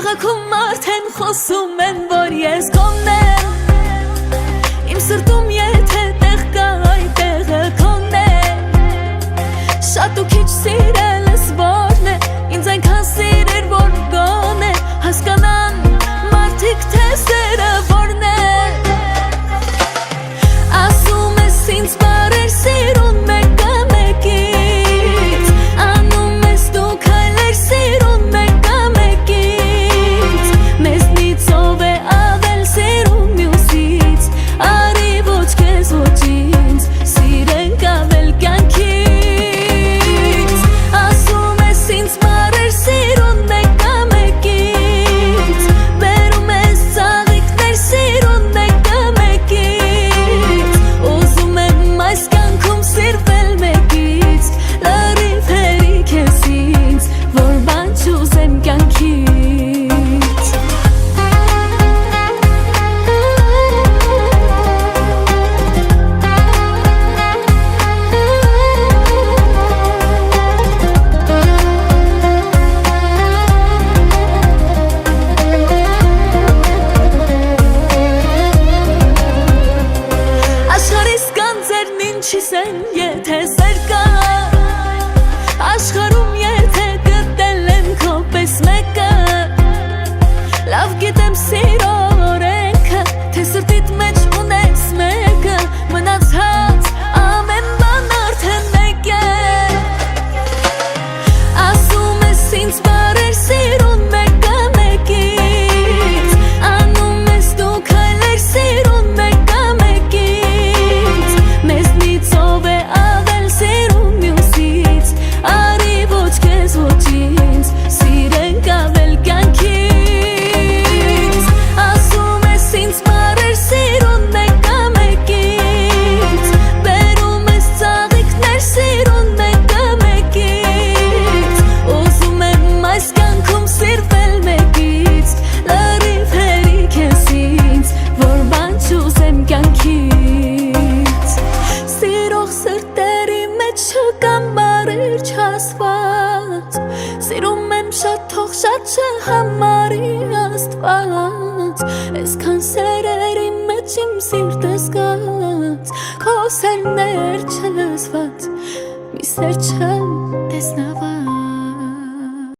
Քաղաքում արդեն խոսում են, որ ես քոնն եմ, իմ սրտում եթե տեղ կա, այդ տեղը քոնն է, շատ ու քիչ սիրելս որն է, ինձ այնքան սիրեր, որ գոնե հասկանան մարդիկ, թե սերը որն է, ասում ես ինձ բարեր սիրուն մեկը մեկից, անում ես դու քայլեր սիրուն մեկը մեկից, մեզնից ով է ավել սիրուն մյուսից, արի ոչ քեզ ոչ ինձ, սիրենք ավել կյանքից, ասում ես ինձ բարեր սիրուն մեկը մեկից, բերում ես ծաղիկներ սիրուն մեկը մեկից, ուզում եմ այս կյանքում սիրվել մեկից, լրիվ հերիք ես ինձ, որ բան չուզեմ կյանքից, աշխարհիս գանձերն ինչիս են, եթե սեր կա, աշխարհում եթե գտել եմ քո պես մեկը, լավ գիտեմ սիրո օրենքը, թե սրտիդ մեջ ունես մեկը, մնացած ամեն բան արդեն մեկ է, ասում ես ինձ բարեր սիրուն մեկը մեկից, անում ես դու քայլեր սիրուն մեկը մեկից, մեզնից ով է ավել սիրուն մյուսից, արի ոչ քեզ ոչ ինձ, սիրենք ավել կյանքից, ասում ես ինձ բարեր սիրուն մեկը մեկից, բերում ես ծաղիկներ սիրուն մեկը մեկից, ուզում եմ այս կյանքում սիրվել մեկից, լրիվ հերիք ես ինձ, որ բան չուզեմ կյանքից, սիրող սրտերի մեջ չկան բարեր չասված, սիրում եմ շատ թող շատ չհամարի Աստված, այսքան սերերի մեջ իմ սիրտը զգաց, քո սերներ չլսված, մի սեր չտեսնված